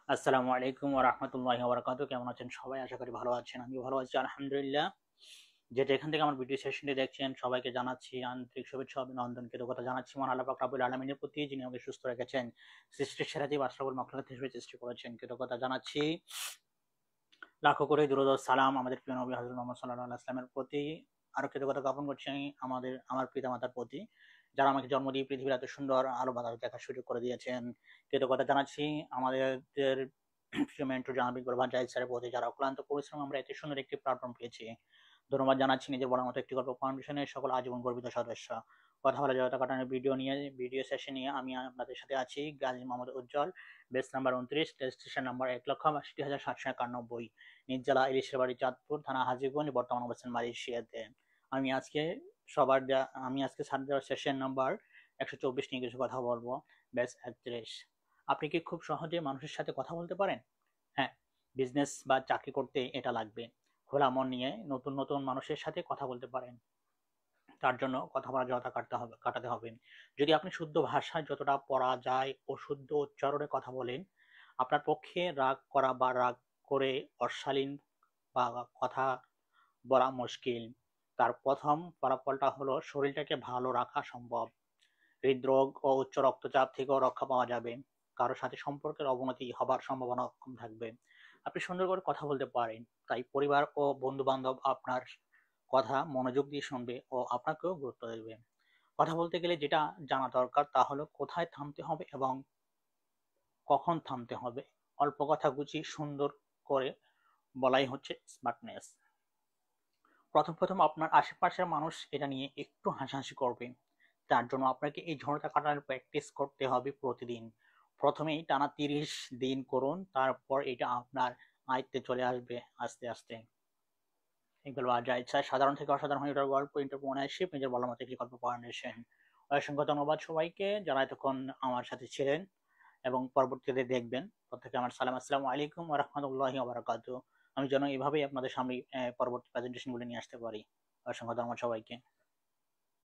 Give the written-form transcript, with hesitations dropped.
আসসালামু আলাইকুম ওয়া রাহমাতুল্লাহি ওয়া বারাকাতুহু। কেমন আছেন সবাই? আশা করি ভালো আছেন। আমিও ভালো আছি আলহামদুলিল্লাহ। যে যেখান থেকে আমার ভিডিও সেশনটি দেখছেন সবাইকে জানাচ্ছি আন্তরিক শুভেচ্ছা ও অভিনন্দন। কৃতজ্ঞতা জানাচ্ছি মহান আল্লাহ পাক রব্বুল আলামিনের প্রতি, যিনি আমাকে সুস্থ রেখেছেন। সৃষ্টির সেরা জীব আশরাফুল মাখলুকাত হিসেবে সৃষ্টি করেছেন। কৃতজ্ঞতা জানাচ্ছি। লাখো করে দুরূদ ও সালাম আমাদের প্রিয় নবী হযরত মুহাম্মদ সাল্লাল্লাহু আলাইহি ওয়াসাল্লামের প্রতি। আরো কৃতজ্ঞতা জ্ঞাপন করছি আমি আমার পিতামাতার প্রতি, যারা আমাকে জন্ম দিয়ে পৃথিবীর এত সুন্দর আলো বাতাস দেখার সুযোগ করে দিয়েছেন। কৃতজ্ঞতা জানাচ্ছি আমাদের প্রিয় মেন্টর জনাব ইকবাল ভাই জাহিদ স্যারের প্রতি, যারা অক্লান্ত পরিশ্রম আমরা এত সুন্দর একটি প্ল্যাটফর্ম পেয়েছি। ধন্যবাদ জানাচ্ছি নিজের বলার মতো একটি গল্প ফাউন্ডেশনের সকল আজীবন গর্বিত সদস্য। কথা বলা জয়তা কাটানোর ভিডিও সেশন নিয়ে আমি আপনাদের সাথে আছি গাজী মোহাম্মদ উজ্জ্বল, বেস নাম্বার 29, রেজিস্ট্রেশন নাম্বার 1,62,791, নিজ জেলা ইলিশের বাড়ি চাঁদপুর, থানা হাজীগঞ্জ, বর্তমান অবস্থান মালয়েশিয়াতে। আমি আজকে আমি আজকে ছাড় দেওয়ার সেশন নাম্বার 124 নিয়ে কিছু কথা বলবো। বেস 31। আপনি কি খুব সহজে মানুষের সাথে কথা বলতে পারেন? হ্যাঁ, বিজনেস বা চাকরি করতে এটা লাগবে। খোলা মন নিয়ে নতুন নতুন মানুষের সাথে কথা বলতে পারেন। তার জন্য কথা বলা জড়তা কাটাতে হবে। যদি আপনি শুদ্ধ ভাষায় যতটা পড়া যায় ও শুদ্ধ উচ্চারণে কথা বলেন, আপনার পক্ষে রাগ করা বা রাগ করে অশালীন বা কথা বলা মুশকিল। তার প্রথম ফলাফলটা হলো শরীরটাকে ভালো রাখা সম্ভব। হৃদরোগ ও উচ্চ রক্তচাপ থেকেও রক্ষা পাওয়া যাবে। কারো সাথে সম্পর্কের অবনতি হবার সম্ভাবনা কম থাকবে। আপনি সুন্দর করে কথা বলতে পারেন, তাই পরিবার ও বন্ধু বান্ধব আপনার কথা মনোযোগ দিয়ে শুনবে ও আপনাকেও গুরুত্ব দেবে। কথা বলতে গেলে যেটা জানা দরকার তা হলো কোথায় থামতে হবে এবং কখন থামতে হবে। অল্প কথা গুছিয়ে সুন্দর করে বলাই হচ্ছে স্মার্টনেস। প্রথম আপনার আশেপাশের মানুষ এটা নিয়ে একটু হাসাহাসি করবে। তার জন্য আপনাকে এই ঝড়টা কাটানোর প্র্যাকটিস করতে হবে প্রতিদিন। প্রথমেই টানা 30 দিন করুন, তারপর এটা আপনার আয়ত্তে চলে আসবে আস্তে আস্তে। ইকবাল বাজার যা ইচ্ছা সাধারণ থেকে অসাধারণ হয়ে ওঠার গল্প, এন্টারপ্রেনারশিপ, নিজের বলার মতো একটি গল্প ফাউন্ডেশন। অসংখ্য ধন্যবাদ সবাইকে যারা এতক্ষণ আমার সাথে ছিলেন এবং পরবর্তীতে দেখবেন। প্রত্যেকে আমার সালাম। আসসালামু আলাইকুম ওয়া রাহমাতুল্লাহি ওয়া বারাকাতুহু। আমি যেন এভাবেই আপনাদের সামনে পরবর্তী প্রেজেন্টেশন গুলো নিয়ে আসতে পারি। অসংখ্য ধন্যবাদ সবাইকে।